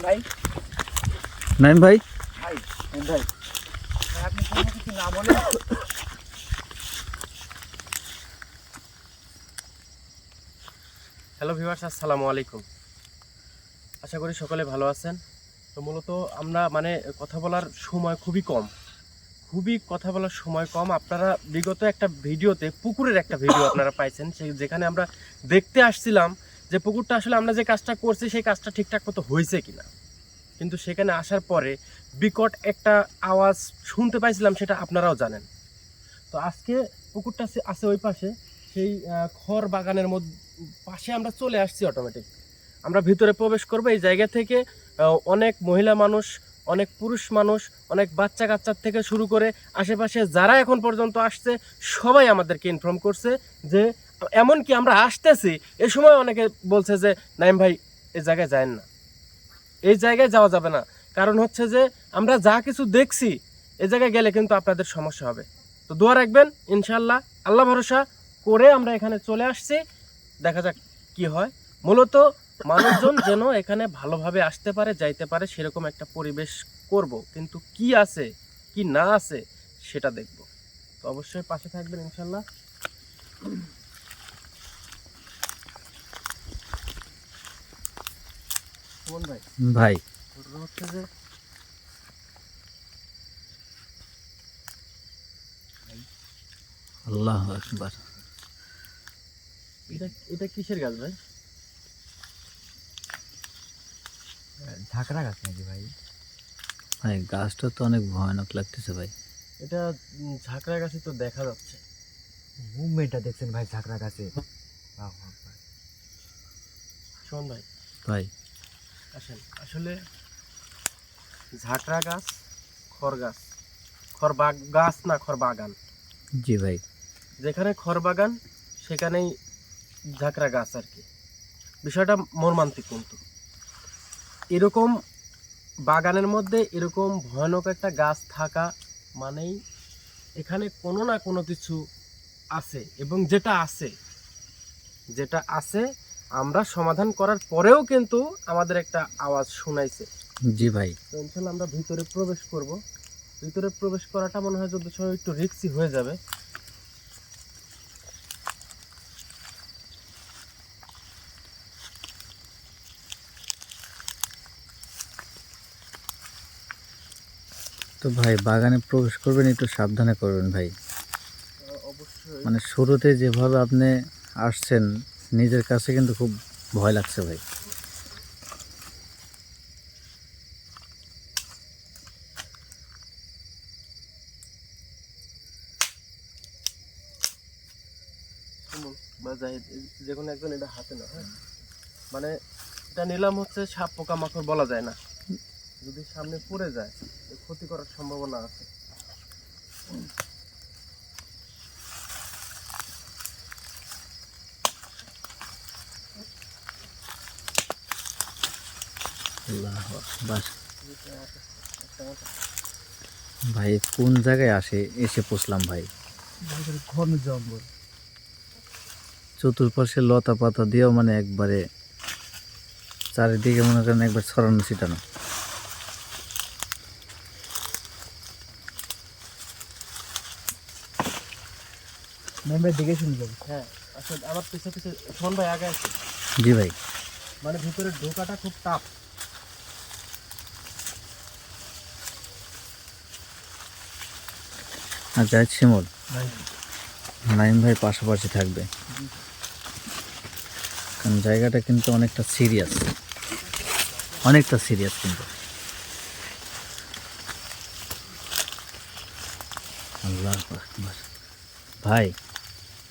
ভাই নাইম ভাই ভাই ভাই আপনি কোনো কিছু না বলে হ্যালো ভিউয়ার্স, আসসালামু আলাইকুম। আশা করি সকলে ভালো আছেন। তো মূলত আমরা কথা বলার সময় খুবই কথা বলার সময় কম। আপনারা বিগত একটা ভিডিওতে পুকুরের একটা ভিডিও আপনারা পাইছেন, যেখানে আমরা দেখতে আসছিলাম যে পুকুরটা আসলে আমরা যে কাজটা করছি সেই কাজটা ঠিকঠাক মতো হয়েছে কিনা। কিন্তু সেখানে আসার পরে বিকট একটা আওয়াজ শুনতে পাইছিলাম, সেটা আপনারাও জানেন। তো আজকে পুকুরটা আছে ওই পাশে, সেই খড় বাগানের পাশে আমরা চলে আসছি। অটোমেটিক আমরা ভিতরে প্রবেশ করবো। এই জায়গা থেকে অনেক মহিলা মানুষ, অনেক পুরুষ মানুষ, অনেক বাচ্চা কাচ্চার থেকে শুরু করে আশেপাশে যারা এখন পর্যন্ত আসছে সবাই আমাদেরকে ইনফর্ম করছে যে এমনকি আমরা আসতেছি এ সময় অনেকে বলছে যে নাইম ভাই এই জায়গায় যায়েন না, এই জায়গায় যাওয়া যাবে না। কারণ হচ্ছে যে আমরা যা কিছু দেখছি এই জায়গায় গেলে কিন্তু আপনাদের সমস্যা হবে। তো দোয়া রাখবেন, ইনশাল্লাহ আল্লাহ ভরসা করে আমরা এখানে চলে আসছি। দেখা যাক কি হয়। মূলত মানুষজন যেন এখানে ভালোভাবে আসতে পারে, যাইতে পারে, সেরকম একটা পরিবেশ করব। কিন্তু কি আছে কি না আছে সেটা দেখব। তো অবশ্যই পাশে থাকবেন ইনশাল্লাহ। সুমন ভাই ভাই হচ্ছে যে আল্লাহু আকবার। এটা এটা কিসের গাছ ভাই? ঝাঁকড়া গাছ নাকি ভাই? ভাই গাছটা তো অনেক ভয়ানক লাগতেছে ভাই। এটা ঝাঁকড়া গাছই তো দেখা যাচ্ছে। মুভমেন্টটা দেখছেন ভাই ঝাঁকড়া গাছে? শোন ভাই, ভাই আসেন। আসলে ঝাঁকড়া গাছ, গাছ না, খড় বাগান। জি ভাই, যেখানে খড় বাগান সেখানেই ঝাঁকড়া গাছ আর কি। বিষয়টা মর্মান্তিক। কিন্তু এরকম বাগানের মধ্যে এরকম ভয়ানক একটা গাছ থাকা মানেই এখানে কোনো না কোনো কিছু আছে। এবং যেটা আছে আমরা সমাধান করার পরেও কিন্তু আমাদের একটা আওয়াজ শোনাইছে। জি ভাই। তো ইনশাল্লাহ আমরা ভিতরে প্রবেশ করব। ভিতরে প্রবেশ করাটা মনে হয় যত সময় একটু রিস্কি হয়ে যাবে। তো ভাই বাগানে প্রবেশ করবেন একটু সাবধানে করবেন ভাই। অবশ্যই মানে শুরুতে যেভাবে আপনি আসছেন নিজের কাছে কিন্তু খুব ভয় লাগছে ভাই। বা জাহিদ, যে কোনো একজন এটা হাতে না। হ্যাঁ, মানে এটা নিলাম হচ্ছে সাপ পোকামাকড় বলা যায় না। যদি সামনে পড়ে যায় ক্ষতি করার সম্ভাবনা আছে। আল্লাহু আকবার। ভাই কোন জায়গায় এসে পৌঁছলাম ভাই। ঘন জঙ্গল, চতুর্পাশে লতা পাতা দিয়েও মানে একবারে চারিদিকে মনে করেন একবার ছড়ানো ছিটানো। মেম্বার দিকে শুনে যাবো। হ্যাঁ, আসলে আমার পিছে পিছে শোন ভাই, আগে আছে। জি ভাই। মানে ভিতরে ঢোকাটা খুব টাফ। আচ্ছা শিমুল, ভাই নাইম ভাই পাশাপাশি থাকবে, কারণ জায়গাটা কিন্তু অনেকটা সিরিয়াস কিন্তু। আল্লাহু আকবার। ভাই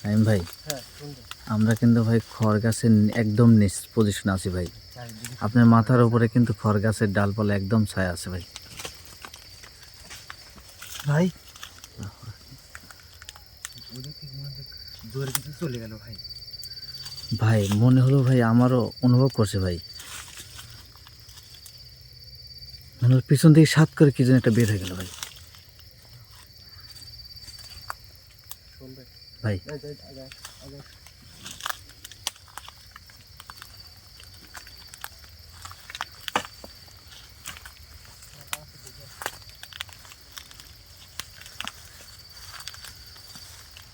নাইম ভাই, হ্যাঁ, শুনবেন। আমরা কিন্তু ভাই খড় গাছের একদম নিচ পজিশনে আছি ভাই। আপনার মাথার উপরে কিন্তু খড় গাছের ডালপালা একদম ছায়া আছে ভাই। ভাই জোরে কিছু চলে গেল ভাই। ভাই মনে হলো ভাই, আমারও অনুভব করছে ভাই, মনে হলো পিছন থেকে সাত করে কি যেন একটা বের হয়ে গেল ভাই। শুনবেন ভাই আগে আগে।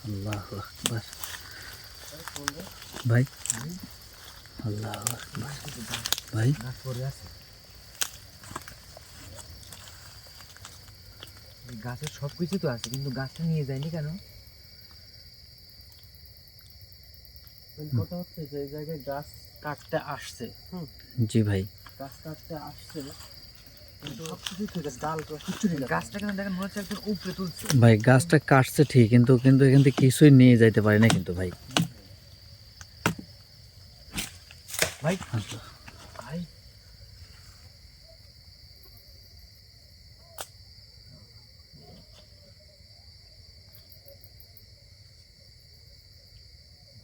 আল্লাহু আকবার ভাই, আল্লাহু আকবার ভাই। গাছ পড়ে আছে, এই গাছের সব কিছু তো আছে, কিন্তু গাছটা নিয়ে যায়নি কেন? মেন কথা হচ্ছে যে এই জায়গায় গাছ কাটতে আসছে, জি ভাই, গাছ কাটতে আসছে, কিন্তু সবকিছু থেকে ডাল কিচ্ছু নেই। গাছটা কেন দেখেন মনে হচ্ছে একদম উপরে তুলছে। ভাই গাছটা কাটছে ঠিক, কিন্তু কিন্তু এখান থেকে কিছুই নিয়ে যাইতে পারে না কিন্তু ভাই। ভাই আল্লাহ, ভাই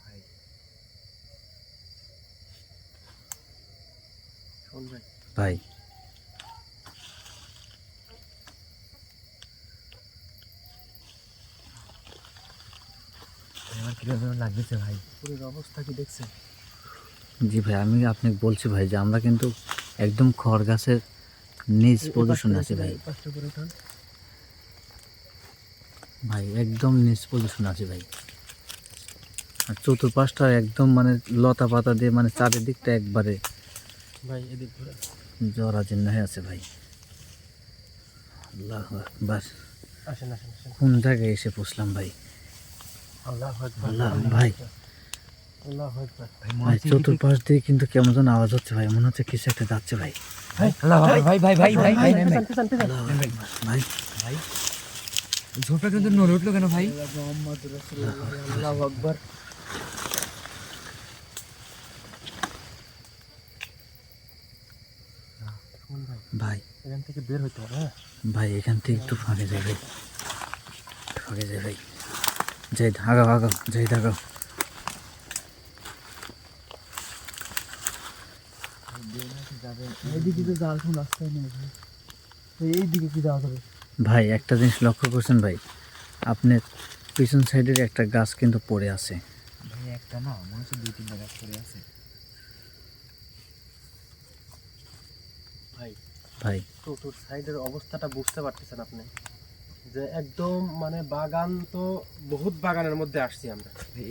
ভাই শোন ভাই, ভাই আমার কিরকম লাগতেছে ভাই। পুরীর অবস্থা কি দেখছেন? জি ভাই, আমি আপনাকে বলছি ভাই যে আমরা কিন্তু একদম খড় গাছের নিজ পজিশনে আছি ভাই। পাঁচটা করে উঠান। ভাই একদম নিজ পজিশনে আছি ভাই। আর চতুর্পাশটা একদম মানে লতা পাতা দিয়ে মানে চারিদিকটা একবারে ভাই এদিক ঘুরে জরাজীর্ণ হয়ে আছে ভাই। আল্লাহু আকবার, আসেন আসেন আসেন। কোন জায়গায় এসে পৌঁছলাম ভাই। আল্লাহু আকবার, আল্লাহ ভাই, আল্লাহু আকবার। ভাই চতুর্পাশ দিয়ে কিন্তু কেমন যেন আওয়াজ হচ্ছে ভাই, মনে হচ্ছে কিছু একটা যাচ্ছে ভাই। আল্লাহ, ভাই ভাই ভাই ভাই ভাই ভাই ভাই ভাই পিছন, পিছন। আল্লাহু আকবার, ভাই ভাই ঝোপটা কিন্তু নড়ে উঠলো কেন ভাই? মুহাম্মদ রাসূলুল্লাহ, আল্লাহু আকবার। শোন ভাই, ভাই এখান থেকে বের হইতে হবে, হ্যাঁ? ভাই এখান থেকে একটু ফাঁকে যাই ভাই, একটু ফাঁকে যাই ভাই। যাই, আগাও আগাও, যাই আগাও। এইদিকে তো যাওয়ার কোনো রাস্তাই নেই ভাই, তো এইদিকে কি যাওয়া যাবে? ভাই একটা জিনিস লক্ষ্য করছেন ভাই, আপনার পিছন সাইডের একটা গাছ কিন্তু পড়ে আছে। ভাই একটা না, মনে হচ্ছে 2-3টা গাছ পড়ে আছে। ভাই ভাই চতুর সাইডের অবস্থাটা বুঝতে পারতেছেন আপনি, যে একদম মানে বাগান তো বহুত বাগানের মধ্যে আসছি আমরা, ভাই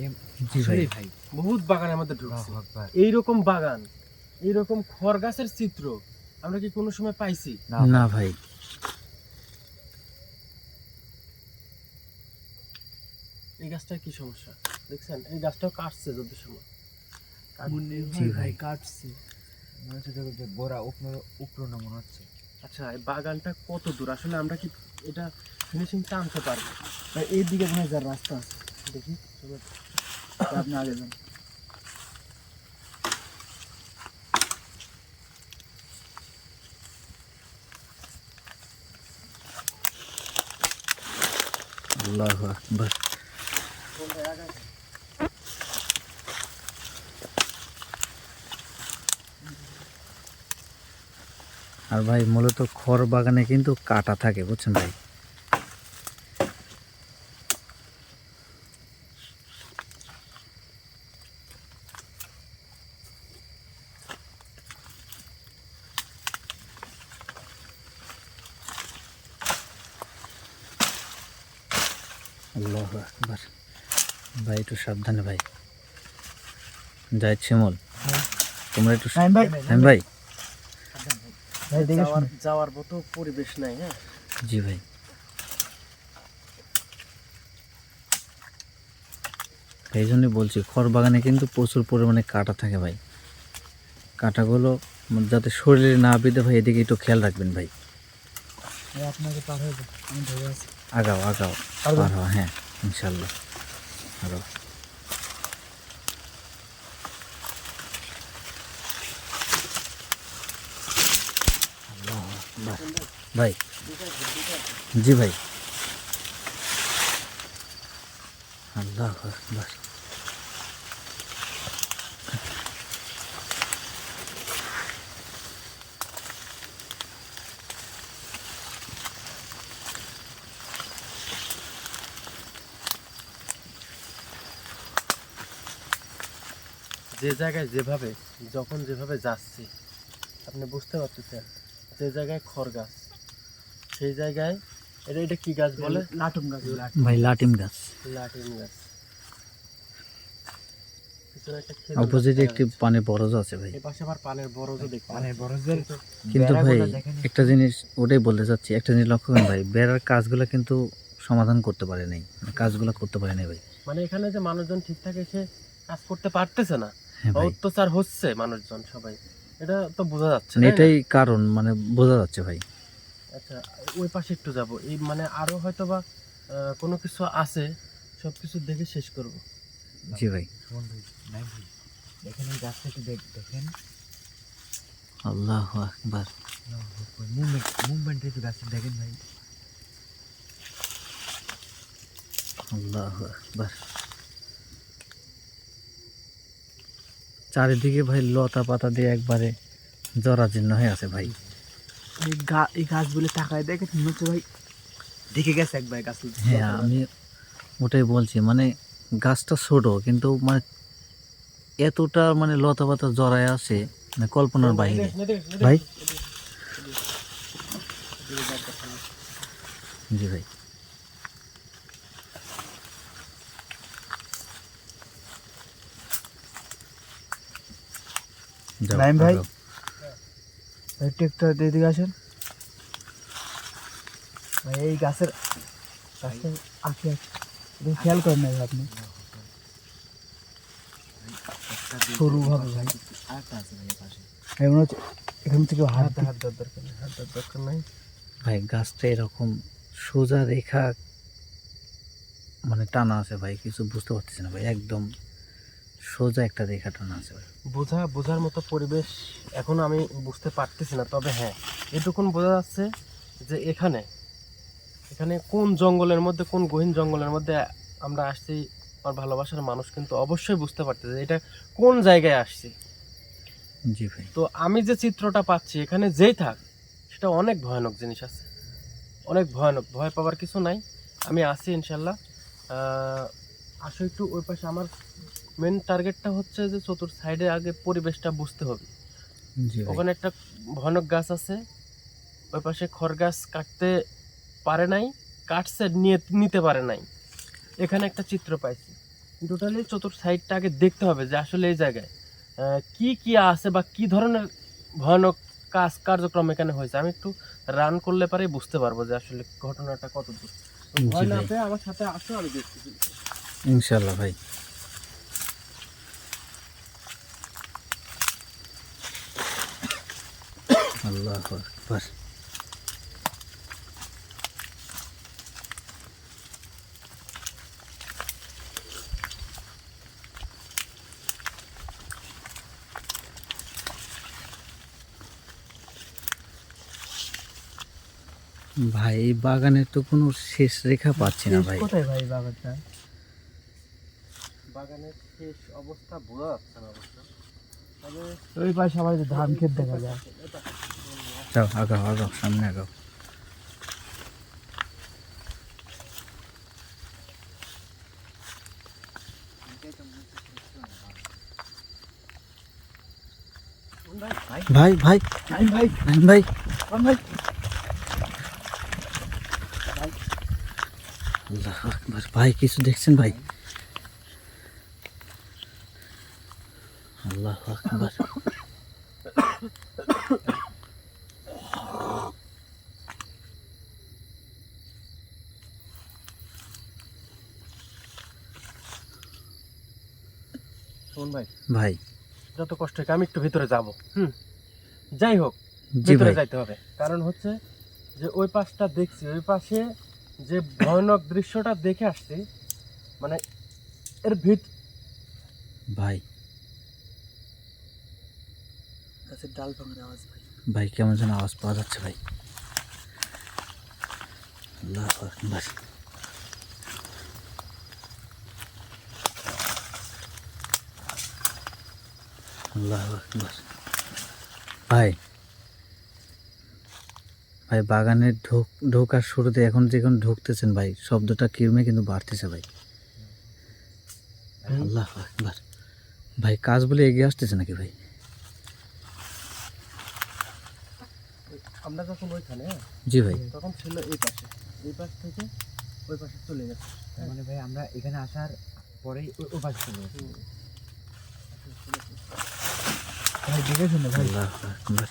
জি ভাই, আসলেই ভাই বহুত বাগানের মধ্যে ঢুকছি। আল্লাহু আকবার। এইরকম বাগান, এইরকম খড় গাছের চিত্র আমরা কি কোনো সময় পাইছি? না ভাই, এই গাছটার কি সমস্যা দেখছেন? এই গাছটাও কাটছে যত সময় জি ভাই, কাটছে। মনে হচ্ছে যে গোড়া উপড়ানো মনে হচ্ছে। আচ্ছা এই বাগানটা কত দূর আসলে আমরা কি এটা ফিনিশিং টানতে পারবো? ভাই এইদিকে মনে হয় যার রাস্তা আছে, দেখি চলো। আপনি আগে যান। আল্লাহু আকবার। আর ভাই মূলত খড় বাগানে কিন্তু কাটা থাকে, বুঝছেন ভাই। আল্লাহু আকবার। ভাই একটু সাবধানে ভাই। যাই শিমুল, তোমরা একটু ভাই ভাই ভাই দেখে শুনে। যাওয়ার মতো পরিবেশ নাই, হ্যাঁ? জি ভাই, এই জন্যই বলছি খড় বাগানে কিন্তু প্রচুর পরিমাণে কাটা থাকে ভাই। কাটাগুলো যাতে শরীরে না বিঁধে ভাই, এদিকে একটু খেয়াল রাখবেন ভাই। ভাই আপনাকে পার হয়ে যাবে, আমি ধরে আছি। আগাও আগাও, পারবেন? পার হও, হ্যাঁ ইনশাল্লাহ আগাও। আল্লাহু আকবার। ভাই জি ভাই, আল্লাহু আকবার। যে জায়গায় যেভাবে যখন যেভাবে যাচ্ছি আপনি বুঝতে পারতেছেন, যে জায়গায় খড় গাছ সেই জায়গায় এটা এটা কি গাছ বলে? লাটুম গাছ। ভাই লাটিম গাছ। লাটিম গাছ। পিছনে একটা খেজুর গাছ অপোজিটে দেখা একটি যাচ্ছে। পানের বরজ আছে ভাই। এই পাশে আবার পানের বরজও দেখতে মানে পাচ্ছি। বরজের কিন্তু ভাই বেড়াগুলো দেখেন একটা জিনিস ওটাই বলতে চাচ্ছি, একটা জিনিস লক্ষ্য করেন ভাই, বেড়ার কাজগুলো কিন্তু সমাধান করতে পারে নাই, মানে কাজগুলো করতে পারে নাই ভাই। মানে এখানে যে মানুষজন ঠিকঠাক এসে কাজ করতে পারতেছে না, হ্যাঁ ভাই, অত্যাচার হচ্ছে মানুষজন সবাই, এটা তো বোঝা যাচ্ছে মানে তাই না? এটাই কারণ, মানে বোঝা যাচ্ছে ভাই। আচ্ছা, ওই পাশে একটু যাব, এই মানে আরো হয়তো বা কোনো কিছু আছে, সব কিছু দেখে শেষ করব। জি ভাই। সুমন ভাই, নাই ভাই, দেখেন এই গাছটা একটু দেখেন, আল্লাহু আকবার। মুভমেন্ট একটু গাছটা দেখেন ভাই। আল্লাহু আকবার। চারিদিকে ভাই লতা পাতা দিয়ে একবারে জরাজীর্ণ হয়ে আছে ভাই। এই গাছগুলো তাকায় দেখেন মনে হচ্ছে ভাই দেখে গেছে একবার গাছ। হ্যাঁ আমি ওটাই বলছি, মানে গাছটা ছোট কিন্তু মানে এতটা মানে লতা পাতা জড়ায় আছে, মানে কল্পনার বাইরে ভাই। জি ভাই। যাও, নাইম ভাই। আগাও। একটু একটু এদিকে আসেন ভাই, এই গাছের আঁকি খেয়াল করেন না ভাই আপনি, সরু ভাবে ভাই, মনে হচ্ছে এখান থেকে হাত দেওয়ার দরকার নেই, হাত দেওয়ার দরকার নাই ভাই গাছটা এরকম সোজা রেখা মানে টানা আছে ভাই, কিছু বুঝতে পারতেছি না ভাই, একদম সোজা একটা রেখা টানা আছে ভাই। বোঝার মতো পরিবেশ এখন আমি বুঝতে পারতেছি না, তবে হ্যাঁ এটুকুন বোঝা যাচ্ছে যে এখানে কোন জঙ্গলের মধ্যে, কোন গহীন জঙ্গলের মধ্যে আমরা আসছি। আমার ভালোবাসার মানুষ কিন্তু অবশ্যই বুঝতে পারতেছে এটা কোন জায়গায় আসছি। জি ভাই। তো আমি যে চিত্রটা পাচ্ছি এখানে যেই থাক, সেটা অনেক ভয়ানক জিনিস আছে, অনেক ভয়ানক, ভয় পাওয়ার কিছু নাই। আমি আছি ইনশাল্লাহ। আসো একটু ওই পাশে, আমার মেন টার্গেটটা হচ্ছে যে চতুর সাইডে আগে পরিবেশটা বুঝতে হবে। জি ভাই। ওখানে একটা ভয়ানক গাছ আছে, ওই পাশে খড় গাছ কাটতে পারে নাই, কাটছে নিতে পারে নাই। এখানে একটা চিত্র পাইছি, টোটালি চতুর সাইডটা আগে দেখতে হবে যে আসলে এই জায়গায় কি কি আছে বা কি ধরনের ভয়ানক কার্যক্রম এখানে হয়েছে। আমি একটু রান করলে পারে বুঝতে পারবো যে আসলে ঘটনাটা কত দূর। ভয় না ভাই। পেয়ে আমার সাথে আসো, আমি দেখতেছি। ইনশাল্লাহ ভাই। আল্লাহু আকবার। ভাই এই বাগানের তো কোনো শেষ রেখা পাচ্ছি না ভাই। কোথায় ভাই বাগানটা? বাগানের শেষ অবস্থা বোঝা যাচ্ছে না অবস্থা, তবে ওই পাশে আমার যে ধান ক্ষেত দেখা যায়। যাও, আগাও আগাও, সামনে আগাও। ভাই ভাই নাইম ভাই, নাইম ভাই। ভাই আল্লাহু আকবার। ভাই কিছু দেখছেন ভাই? আল্লাহু আকবার। শোন ভাই, ভাই। যত কষ্ট হোক আমি একটু ভিতরে যাব। যাই হোক, জি ভিতরে ভাই। যাইতে হবে, কারণ হচ্ছে যে ওই পাশটা দেখছি, ওই পাশে যে ভয়ানক দৃশ্যটা দেখে আসছি, মানে এর ভাই গাছের ডাল ভাঙার আওয়াজ ভাই। ভাই কেমন যেন আওয়াজ পাওয়া যাচ্ছে ভাই। আল্লাহু আকবার। আল্লাহু আকবার। ভাই ভাই বাগানের ঢোকার শুরুতে এখন যখন ঢুকতেছেন ভাই, শব্দটা কিরমে কিন্তু বাড়তেছে ভাই। আল্লাহু আকবার। ভাই কাজ বলে এগিয়ে আসতেছে নাকি ভাই? আমরা যখন ওইখানে জি ভাই। তখন ছিল এই পাশে, এই পাশ থেকে ওই পাশে চলে গেছে। মানে ভাই আমরা এখানে আসার পরেই ওই পাশে চলে গেছি। ভাই দেখেছেন না ভাই? আল্লাহু আকবার।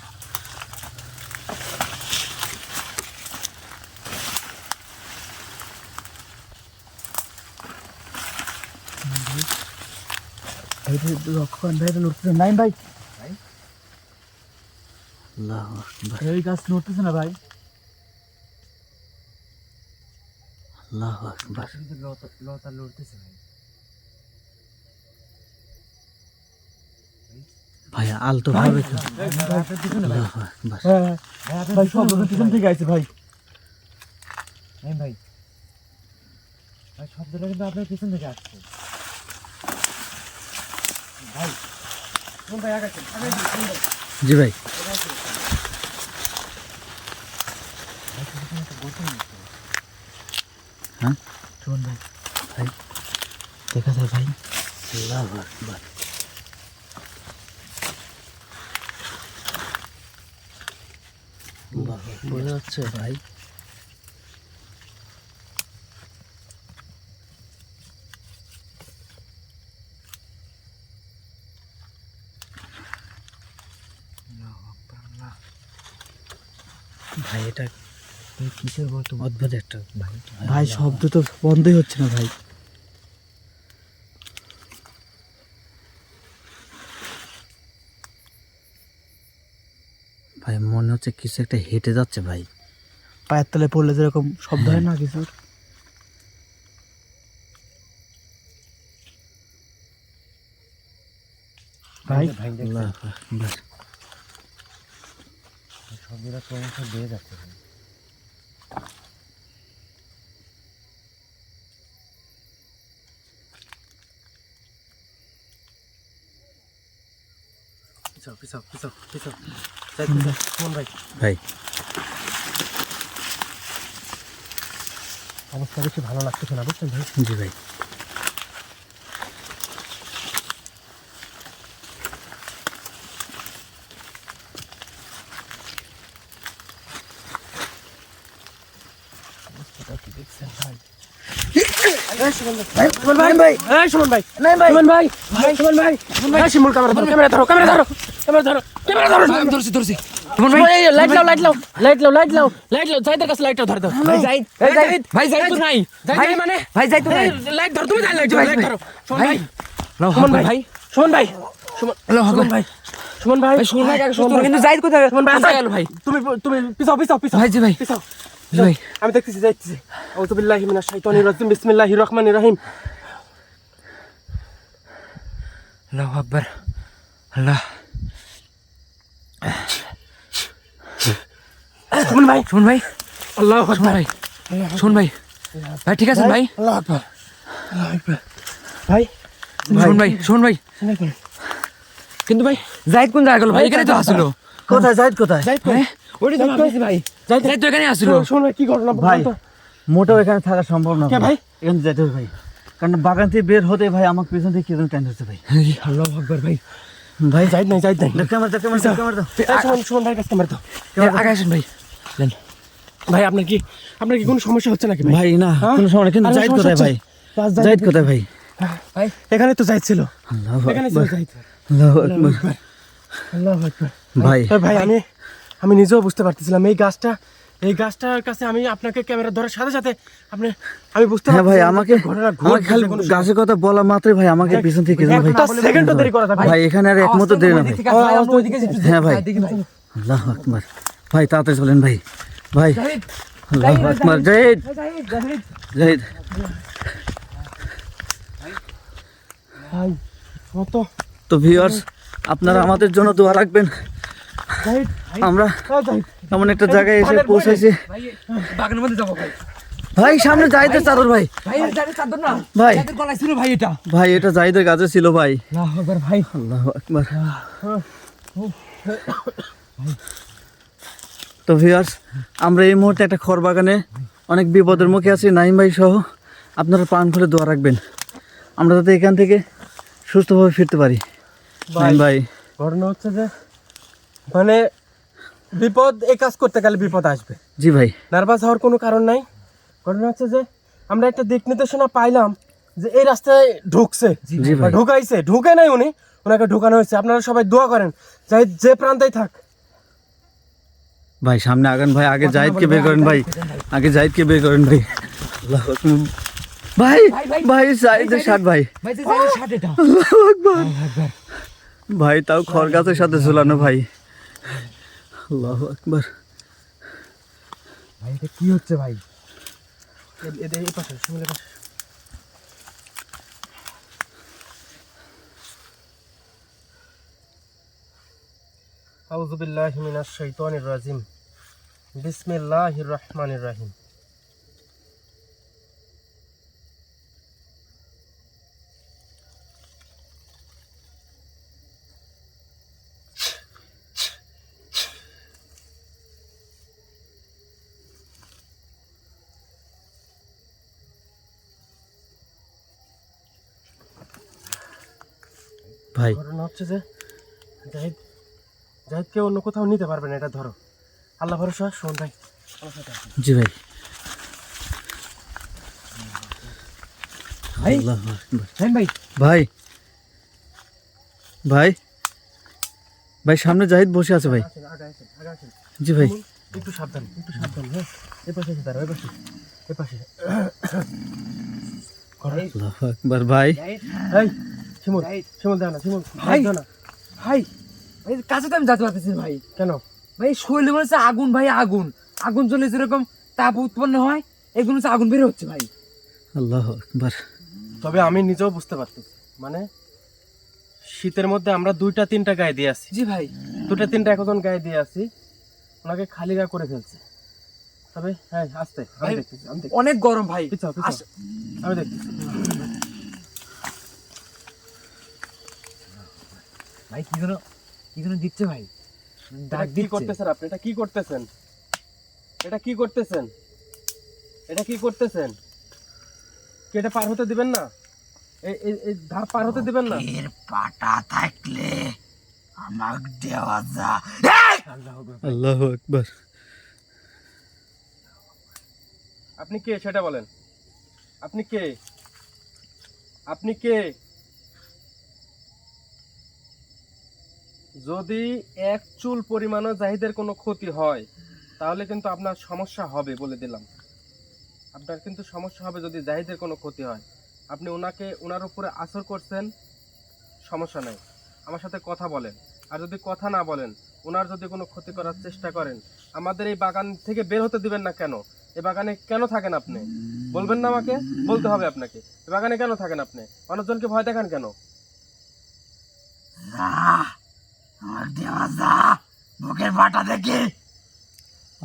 ভাই রক্ষণ ভাই, এটা নড়তেছে নাই ভাই, আল্লাহু আকবার। এই গাছ নড়তেছে না ভাই। আল্লাহু আকবার। লতা লড়তেছে ভাই। ভাই আলতো ভাবে তো। ভাই আল্লাহু আকবার। ভাই শব্দ পিছন থেকে আইছে ভাই। ভাই ভাই ভাই শব্দটা কিন্তু আপনার পিছন থেকে আসছে ভাই। কোন ভাই আগাচ্ছেন? জি ভাই। হ্যাঁ শোন ভাই, ভাই দেখা যায় ভাই। আল্লাহু আকবার। বোঝা যাচ্ছে ভাই। ভাই এটা কিসের বলতো অদ্ভুত একটা ভাই। ভাই, শব্দ তো বন্ধই হচ্ছে না ভাই। ভাই মনে হচ্ছে কিছু একটা হেঁটে যাচ্ছে ভাই। পায়ের তলে পড়লে যেরকম শব্দ হয় না কিছুর, ভাই আল্লাহু আকবার। শব্দটা ক্রমশ বেড়ে যাচ্ছে ভাই। পিছাও পিছাও পিছাও পিছাও। সুমন ভাই, ভাই অবস্থা বেশি ভালো লাগতেছে না বুঝছেন ভাই। জি ভাই। সুমন ভাই, সুমন ভাই, সুমন ভাই, সুমন ভাই, সুমন ভাই, শিমুল ক্যামেরা ধরো, ক্যামেরা ধরো, ক্যামেরা ধরো, ক্যামেরা ধরো, ক্যামেরা ধরো। ধরছি। সুমন ভাই, লাইট লাও, লাইট লাও, লাইট লাও, লাইট লাও, লাইট লাও। জাহিদের কাছে লাইটটা ধরে দাও। ভাই জাহিদ, ভাই জাহিদ তো নাই। জাহিদ মানে ভাই জাহিদ তো নাই। লাইট ধরো, তুমি লাইট ধরো, লাইট ধরো। সুমন ভাই, সুমন ভাই, সুমন ভাই, সুমন ভাই, সুমন ভাই, সুমন ভাই সুস্থ, কিন্তু জাহিদ কোথায়? সুমন ভাই গেল ভাই। তুমি পিছাও পিছাও পিছাও। ভাই জি ভাই, পিছাও। ভাই আমি দেখতেছি, যাইতেছি। আউযু বিল্লাহি মিনাশ শাইতানির রাজিম, বিসমিল্লাহির রহমানির রহিম। আল্লাহু আকবার। আল্লাহ। সুমন ভাই, সুমন ভাই, আল্লাহু আকবার। ভাই সুমন ভাই, ভাই ঠিক আছেন ভাই? আল্লাহু আকবার, আল্লাহু আকবার। ভাই সুমন ভাই, সুমন ভাই, কিন্তু ভাই জাহিদ কোন জায়গায় গেল ভাই? এখানে তো আসলো। কোথায় জাহিদ, কোথায় জাহিদ ভাই ওইটা তো ভাবছি ভাই। জাহিদ তো এখানে আসলো। সুমন ভাই কি ঘটনা ভাই? মোটেও এখানে থাকা সম্ভব না কে ভাই? এখানে যেতে হবে ভাই, কারণ বাগান থেকে বের হতে ভাই আমার পিছন থেকে কি যেন টাইম হচ্ছে ভাই। আল্লাহু আকবার। ভাই ভাই জাহিদ নাই, জাহিদ নাই। ক্যামেরা দাও, ক্যামেরা দাও, ক্যামেরা দাও। সুমন ভাই কাছে ক্যামেরা দাও। আগে আসেন ভাই। ভাই আপনার কি কোনো সমস্যা হচ্ছে নাকি ভাই? ভাই না হ্যাঁ? কোনো সময় না, কিন্তু আরে জাহিদ সমস্যা কোথায় ভাই? হচ্ছে। জাহিদ কোথায় ভাই? ভাই এখানে তো জাহিদ ছিল, আল্লাহু এখানে ছিল আকবার, জাহিদ। আল্লাহু আকবার। আল্লাহু আকবার। ভাই ভাই আমি নিজেও বুঝতে পারতেছিলাম এই গাছটার কাছে আমি আপনাকে ক্যামেরা ধরার সাথে সাথে আমি বুঝতে হ্যাঁ ভাই, আমাকে ঘটনা আমাকে খালি গাছের কথা বলা মাত্রই ভাই আমাকে পিছন থেকে কি যেন ভাই। সেকেন্ডও দেরি করা যাবে ভাই এখানে আর এক মতো দেরি না ভাই। হ্যাঁ ভাই, আল্লাহু আকবার। ভাই তাড়াতাড়ি চলেন ভাই। ভাই আল্লাহু আকবার। জাহিদ, জাহিদ। ভাই কত তো ভিউয়ার্স, আপনারা আমাদের জন্য দোয়া রাখবেন। জাহিদ, আমরা জাহিদ এমন একটা জায়গায় এসে পৌঁছেছি বাগানের মধ্যে যাবো ভাই। ভাই। সামনে জাহিদের চাদর ভাই। ভাই জাহিদের চাদর না, ভাই জাহিদের গলায় ছিল ভাই এটা। ভাই এটা জাহিদের কাছে ছিল ভাই। আল্লাহু আকবার। ভাই আল্লাহু আকবার। তো ভিউয়ার্স, আমরা এই মুহূর্তে একটা খড় বাগানে অনেক বিপদের মুখে আছি, নাইম ভাই সহ। আপনারা প্রাণ খুলে দোয়া রাখবেন আমরা যাতে এখান থেকে সুস্থভাবে ফিরতে পারি। নাইম ভাই, ঘটনা হচ্ছে যে মানে বিপদ এই কাজ করতে গেলে বিপদ আসবে, জি ভাই। নার্ভাস হওয়ার কোনো কারণ নাই। ঘটনা হচ্ছে যে আমরা একটা দিক নির্দেশনা পাইলাম যে এই রাস্তায় ঢুকছে, জি ভাই। ঢুকে নাই উনি, ওনাকে ঢোকানো হয়েছে। আপনারা সবাই দোয়া করেন, জাহিদ যে প্রান্তেই থাক। ভাই সামনে আগান ভাই, আগে জাহিদকে বের করেন ভাই, আগে জাহিদকে বের করেন ভাই। আল্লাহু আকবার। ভাই ভাই জাহিদের শার্ট ভাই, ভাই যে জাহিদের শার্ট এটা। আল্লাহু আকবার। ভাই তাও খড় গাছের সাথে ঝুলানো ভাই। আল্লাহু আকবার। ভাই এটা কি হচ্ছে ভাই? এদের এই পাশে, শিমুলের পাশে। আউযু বিল্লাহি মিনাশ শাইতানির রাজিম। বিসমিল্লাহির রহমানির রহিম। ভাই ঘটনা হচ্ছে যে জাহিদকে অন্য কোথাও নিতে পারবে না, এটা ধরো। আল্লাহ ভরসা। শোন ভাই, আমার সাথে আসো। জি ভাই। ভাই আল্লাহু আকবার। ভাই ভাই ভাই ভাই সামনে জাহিদ বসে আছে ভাই। আসেন, আগে আসেন, আগে আসেন। জি ভাই। একটু সাবধান, একটু সাবধান। হ্যাঁ, এ পাশে এসে দাঁড়াও, এ পাশে, এ পাশে। আল্লাহু আকবার। ভাই এই শিমুল, শিমুল দাও না, শিমুল ভাই। দাও না। ভাই ভাই কাছে তো আমি যেতে পারতেছি না ভাই। কেন? ভাই শরীরে মনে হচ্ছে আগুন ভাই, আগুন আগুন জ্বলে যেরকম তাপ উৎপন্ন হয় এগুলো হচ্ছে আগুন বের হচ্ছে ভাই। আল্লাহু আকবার। তবে আমি নিজেও বুঝতে পারতেছি, মানে শীতের মধ্যে আমরা 2টা-3টা গায়ে দিয়ে আসি, জি ভাই। 2টা-3টা এখন গায়ে দিয়ে আসি, ওনাকে খালি গা করে ফেলছে। তবে হ্যাঁ, আস্তে, আমি ভাই, দেখতেছি, আমি দেখতেছি। অনেক গরম ভাই। পিছাও, পিছাও, আমি দেখতেছি। ভাই কি যেন দিচ্ছে ভাই, এটা ডাক কি দিচ্ছে। করতেছেন আপনি? এটা কি করতেছেন? এটা কি করতেছেন? এটা কি করতেছেন? কি এটা পার হতে দিবেন না? এই ধাপ পার হতে দিবেন না? এর পাটা থাকলে আমাক দেওয়া যা। আল্লাহু আকবার। আপনি কে সেটা বলেন। আপনি কে? আপনি কে? যদি এক চুল পরিমাণও জাহিদের কোনো ক্ষতি হয় তাহলে কিন্তু আপনার সমস্যা হবে, বলে দিলাম। আপনার কিন্তু সমস্যা হবে যদি জাহিদের কোনো ক্ষতি হয়। আপনি ওনার উপরে আসর করছেন, সমস্যা নাই, আমার সাথে কথা বলেন। আর যদি কথা না বলেন, ওনার যদি কোনো ক্ষতি করার চেষ্টা করেন, আমাদের এই বাগান থেকে বের হতে দিবেন না। কেন? এই বাগানে কেন থাকেন আপনি? বলবেন না আমাকে? বলতে হবে আপনাকে। এই বাগানে কেন থাকেন আপনি? মানুষজনকে ভয় দেখান কেন? আমার দেওয়া যা বুকের পাটা দেখে।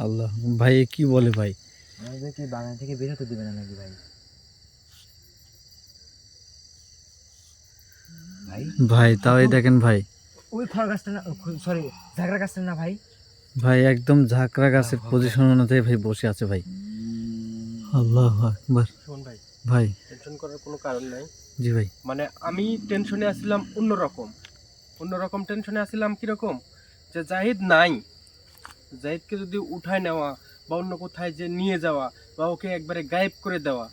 আল্লাহ ভাই এ কি বলে ভাই? আমাদের কি বাগান থেকে বের হতে দিবে না নাকি ভাই? ভাই ভাই তাও এই দেখেন ভাই, ওই খড় গাছটা না, সরি ঝাগড়া গাছটা না ভাই? ভাই একদম ঝাঁকড়া গাছের পজিশন অনুযায়ী ভাই বসে আছে ভাই। আল্লাহু আকবার। শোন ভাই, ভাই টেনশন করার কোনো কারণ নাই। জি ভাই। মানে আমি টেনশনে আসছিলাম অন্যরকম টেনশনে আসছিলাম। কিরকম? যে জাহিদ নাই, জাহিদকে যদি উঠায় নেওয়া বা অন্য কোথায় যে নিয়ে যাওয়া বা ওকে একবারে গায়েব করে দেওয়া,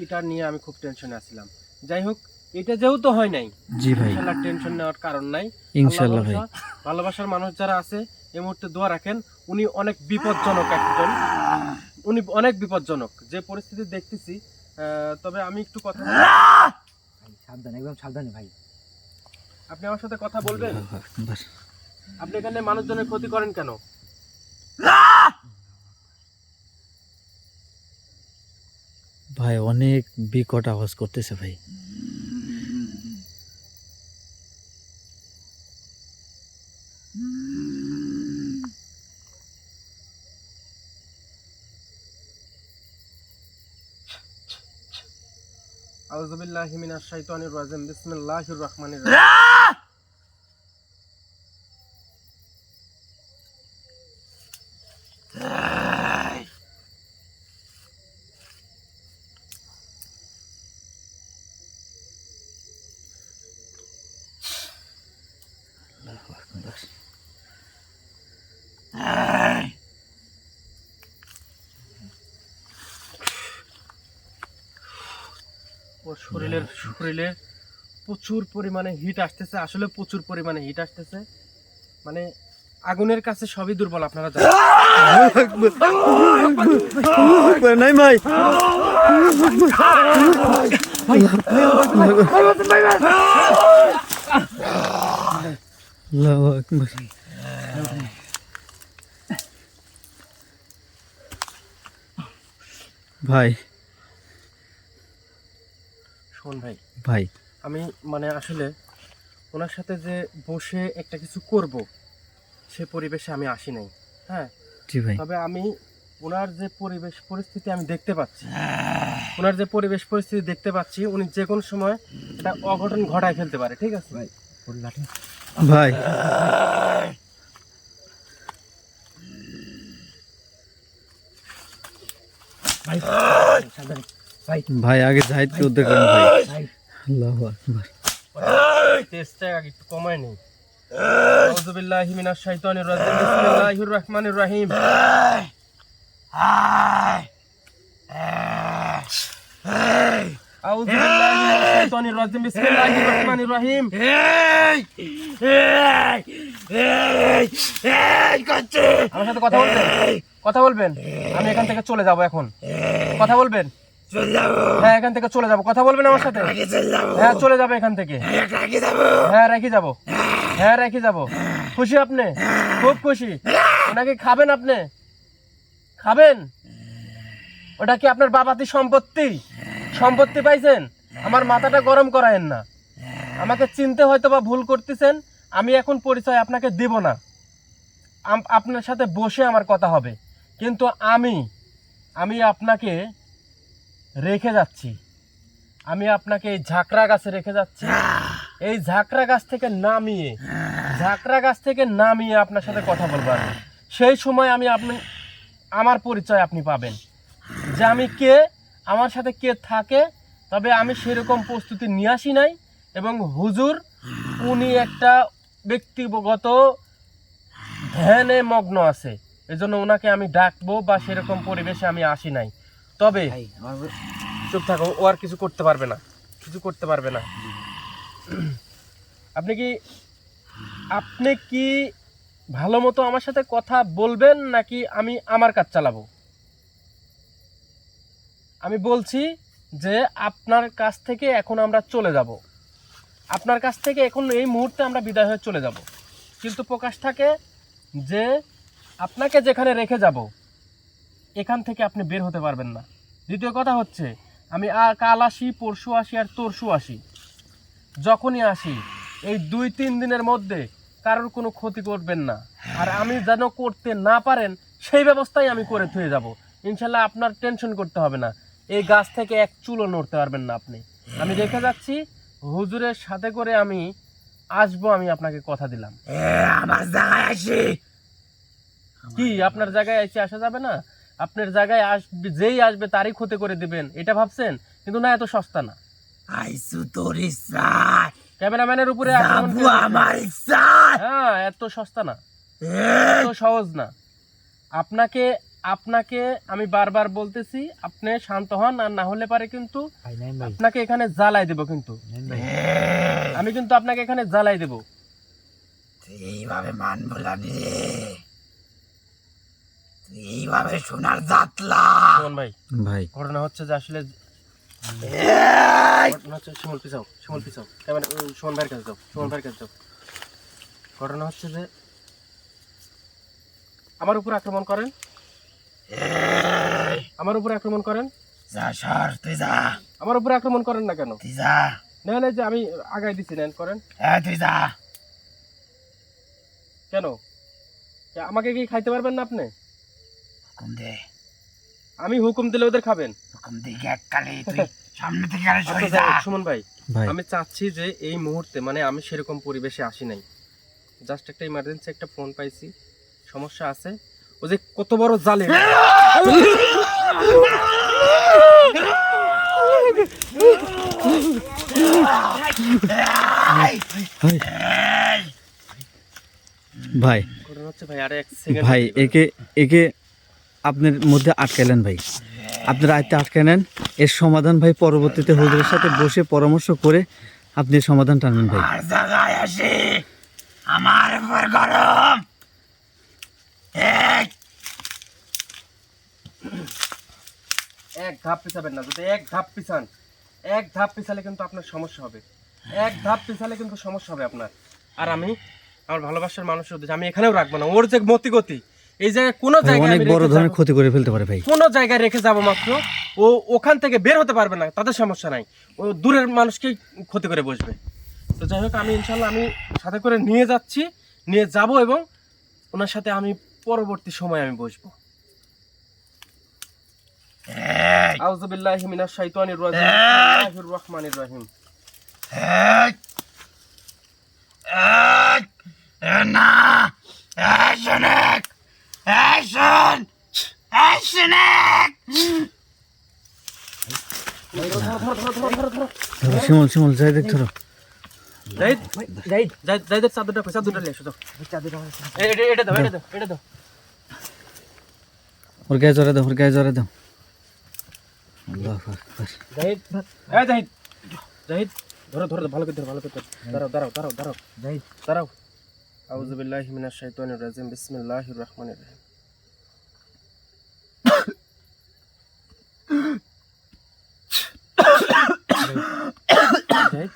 এটা নিয়ে আমি খুব টেনশনে আসছিলাম। যাই হোক, এটা যেহেতু হয় নাই, জি ভাই ইনশাল্লাহ টেনশন নেওয়ার কারণ নাই। ইনশাল্লাহ আল্লাহ ভাই। ভরসা, ভালোবাসার মানুষ যারা আছে এই মুহূর্তে দোয়া রাখেন। উনি অনেক বিপজ্জনক একজন, উনি অনেক বিপজ্জনক যে পরিস্থিতি দেখতেছি। তবে আমি একটু কথা বলি। ভাই সাবধান, একদম সাবধানে ভাই। আপনি আমার সাথে কথা বলবেন? আল্লাহু আকবার। আপনি এখানে মানুষজনের ক্ষতি করেন কেন? ভাই অনেক বিকট আওয়াজ করতেছে ভাই। আউযু বিল্লাহি মিনাশ শাইতানির রাজিম। বিসমিল্লাহির রহমানির রহিম। আল্লাহু আকবার। ওর শরীরে প্রচুর পরিমাণে হিট আসতেছে, আসলে প্রচুর পরিমাণে হিট আসতেছে। মানে আগুনের কাছে সবই দুর্বল, আপনারা জানেন। নাই ভাই আল্লাহু আকবার। ভাই শোন ভাই, ভাই আমি মানে আসলে ওনার সাথে যে বসে একটা কিছু করব সে পরিবেশে আমি আসি নাই। হ্যাঁ, জি ভাই তবে আমি ওনার যে পরিবেশ পরিস্থিতি আমি দেখতে পাচ্ছি, ওনার যে পরিবেশ পরিস্থিতি দেখতে পাচ্ছি, উনি যে কোনো সময় একটা অঘটন ঘটায় ফেলতে পারে। ঠিক আছে ভাই, ভাই ভাই আগে জাহিদকে উদ্ধার করেন ভাই। আল্লাহু আকবার। তেজটা আগে একটু কমায় নেই। আউযু বিল্লাহি মিনাশ শাইতানির রাজিম, বিসমিল্লাহির রহমানির রহিম। আউযু বিল্লাহি মিনাশ শাইতানির রাজিম, বিসমিল্লাহির রহমানির রহিম। আমার সাথে কথা বলবেন? কথা বলবেন? আমি এখান থেকে চলে যাব এখন। কথা বলবেন? হ্যাঁ, এখান থেকে চলে যাব। কথা বলবেন আমার সাথে? হ্যাঁ, চলে যাবে এখান থেকে। হ্যাঁ, রেখে যাব। হ্যাঁ, রেখে যাব। খুশি আপনি? খুব খুশি। ওনাকে খাবেন আপনি? খাবেন? ওটা কি আপনার বাবাতি সম্পত্তি? সম্পত্তি পাইছেন? আমার মাথাটা গরম করায়েন না। আমাকে চিনতে হয়তো বা ভুল করতেছেন, আমি এখন পরিচয় আপনাকে দেব না। আপনার সাথে বসে আমার কথা হবে, কিন্তু আমি আপনাকে রেখে যাচ্ছি। আমি আপনাকে এই ঝাঁকড়া গাছে রেখে যাচ্ছি। এই ঝাঁকড়া গাছ থেকে নামিয়ে আপনার সাথে কথা বলবো আমি। সেই সময় আমার পরিচয় আপনি পাবেন, যে আমি কে, আমার সাথে কে থাকে। তবে আমি সেরকম প্রস্তুতি নিয়ে আসি নাই, এবং হুজুর উনি একটা ব্যক্তিগত ধ্যানে মগ্ন আছে, এজন্য ওনাকে আমি ডাকবো বা সেরকম পরিবেশে আমি আসি নাই। তবে চুপ থাকো, ও আর কিছু করতে পারবে না, কিছু করতে পারবে না। আপনি কি ভালো মতো আমার সাথে কথা বলবেন, নাকি আমি আমার কাজ চালাবো? আমি বলছি যে আপনার কাছ থেকে এখন আমরা চলে যাব। আপনার কাছ থেকে এখন এই মুহূর্তে আমরা বিদায় হয়ে চলে যাব, কিন্তু প্রকাশ থাকে যে আপনাকে যেখানে রেখে যাব এখান থেকে আপনি বের হতে পারবেন না। দ্বিতীয় কথা হচ্ছে, আমি কাল আসি, পরশু আসি, আর তরশু আসি। যখনই আসি এই 2-3 দিনের মধ্যে কারোর কোনো ক্ষতি করবেন না, আর আমি যেন করতে না পারেন সেই ব্যবস্থাই আমি করে থুয়ে যাব। ইনশাল্লাহ আপনার টেনশন করতে হবে না, এই গাছ থেকে এক চুলও নড়তে পারবেন না আপনি। আমি রেখে যাচ্ছি, হুজুরের সাথে করে আমি আসবো, আমি আপনাকে কথা দিলাম। আমার জায়গায় আসি। কি আপনার জায়গায় এসে আসা যাবে না? আপনার জায়গায় আসবে, যেই আসবে তারই ক্ষতি করে দিবেন, এটা ভাবছেন? কিন্তু না, এত সস্তা না। আইসু তোর ইচ্ছায়, ক্যামেরাম্যানের উপরে আক্রমণ যাবো করে- আমার ইচ্ছায়। হ্যাঁ, এত সস্তা না, এত সহজ না। আপনাকে আমি বারবার বলতেছি, আপনি শান্ত হন, আর না হলে পারে কিন্তু আপনাকে এখানে জ্বালাই দেব। কিন্তু আমি কিন্তু আপনাকে এখানে জ্বালাই দেব। এইভাবে মানবো না রে, এইভাবে সোনার জাতলা। সুমন ভাই, ভাই ঘটনা হচ্ছে যে আসলে ঘটনা হচ্ছে, শিমুল পিছাও, ক্যামেরা সুমন ভাইয়ের কাছে যাও, ঘটনা হচ্ছে যে আমার উপর আক্রমণ করেন, যা সর, তুই যা, আমার উপরে আক্রমণ করেন না কেন? তুই যা, নেন, এই যে আমি আগাই দিচ্ছি, নেন, করেন। তুই যা। কেন? আমাকে কি খাইতে পারবেন না আপনি? হুকুম দে, আমি হুকুম দিলে ওদের খাবেন? হুকুম দে, এককালে তুই সামনে থেকে আরে সরে আচ্ছা, যা। সুমন ভাই, ভাই আমি চাচ্ছি যে এই মুহূর্তে, মানে আমি সেরকম পরিবেশে আসি নাই, জাস্ট একটা ইমার্জেন্সি একটা ফোন পাইছি, সমস্যা আছে। ও যে কত বড় জালে, ভাই ঘটনা হচ্ছে ভাই, আরে এক সেকেন্ড ভাই একে আপনার মধ্যে আটকালেন ভাই, আপনারা আয়তে আটকে নেন। এর সমাধান ভাই পরবর্তীতে হুজুরের সাথে বসে পরামর্শ করে আপনি সমাধান টানবেন ভাই। আর জায়গায় আসি আমার উপর গরম। এক ধাপ পিছাবেন না, যদি এক ধাপ পিছান, এক ধাপ পিছালে কিন্তু আপনার সমস্যা হবে, এক ধাপ পিছালে কিন্তু সমস্যা হবে আপনার। আর আমি আমার ভালোবাসার মানুষের উদ্দেশ্যে আমি এখানেও রাখবো না। ওর যে মতিগতি, এই জায়গায় কোনো ভাই, জায়গায় অনেক আমি বড় রেখে ধরনের যাবো, ক্ষতি করে ফেলতে পারে ভাই। কোনো জায়গায় রেখে যাব মাত্র, ও ওখান থেকে বের হতে পারবে না, তাদের সমস্যা নাই, ও দূরের মানুষকেই ক্ষতি করে বসবে। তো যাই হোক, আমি ইনশাল্লাহ আমি সাথে করে নিয়ে যাচ্ছি, নিয়ে যাব, এবং ওনার সাথে আমি পরবর্তী সময় আমি বসবো। আউযু বিল্লাহি মিনাশ শাইতানির রাজিম, বিসমিল্লাহির রহমানির রহিম। না শোনেক, শোন, শোনেক। শিমুল শিমুল যাই দেখ ধরো। জাহিদের চাদরটা কই, চাদরটা নিয়ে এসো তো। এটা দাও, এটা দাও, এটা দাও। ওর গায়ে জড়ে দাও, ওর গায়ে জড়ে দাও। আল্লাহু আকবার। জাহিদ, জাহিদ, জাহিদ, ধরো ধরো, ভালো করে ধরো, ভালো করে ধরো। দাঁড়াও দাঁড়াও দাঁড়াও দাঁড়াও, জাহিদ দাঁড়াও। আউযু বিল্লাহি মিনাশ শাইতানির রাজিম, বিসমিল্লাহির রহমানির রহিম। জাহিদ,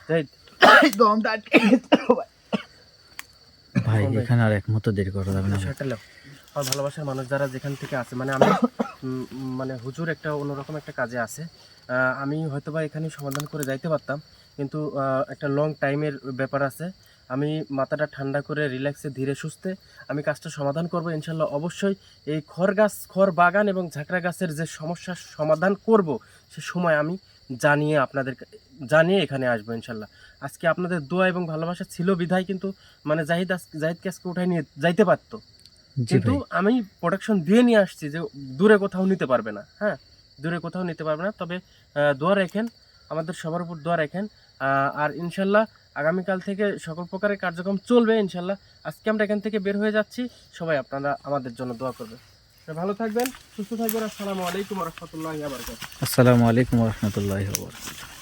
জাহিদ, ভাই এখানে আর এক মুহূর্ত দেরি করা যাবে না ভাই। শার্টটা নাও। আমার ভালোবাসার মানুষ যারা যেখান থেকে আছে, মানে আমি মানে হুজুর একটা অন্যরকম একটা কাজে আছে, আমি হয়তো বা এখানে সমাধান করে যাইতে পারতাম, কিন্তু একটা লং টাইমের ব্যাপার আছে। আমি মাথাটা ঠান্ডা করে রিল্যাক্সে ধীরে সুস্থে আমি কাজটা সমাধান করব ইনশাল্লাহ। অবশ্যই এই খড় বাগান এবং ঝাঁকড়া গাছের যে সমস্যার সমাধান করব, সে সময় আমি জানিয়ে এখানে আসবো ইনশাল্লাহ। আজকে আপনাদের দোয়া এবং ভালোবাসা ছিল বিধায় কিন্তু মানে জাহিদকে আজকে উঠাই নিয়ে যাইতে পারতো, জি কিন্তু ভাই। আমি প্রোটেকশন দিয়ে নিয়ে আসছি যে দূরে কোথাও নিতে পারবে না। হ্যাঁ, দূরে কোথাও নিতে পারবে না, তবে দোয়া রাখেন, আমাদের সবার উপর দোয়া রাখেন। আর ইনশাল্লাহ আগামীকাল থেকে সকল প্রকারের কার্যক্রম চলবে ইনশাল্লাহ। আজকে আমরা এখান থেকে বের হয়ে যাচ্ছি, সবাই আপনারা আমাদের জন্য দোয়া করবেন। ভালো থাকবেন, সুস্থ থাকবেন। আসসালামু আলাইকুম ওয়া রাহমাতুল্লাহি ওয়া বারাকাতুহু। আসসালামু আলাইকুম ওয়া রাহমাতুল্লাহি ওয়া বারাকাতুহু।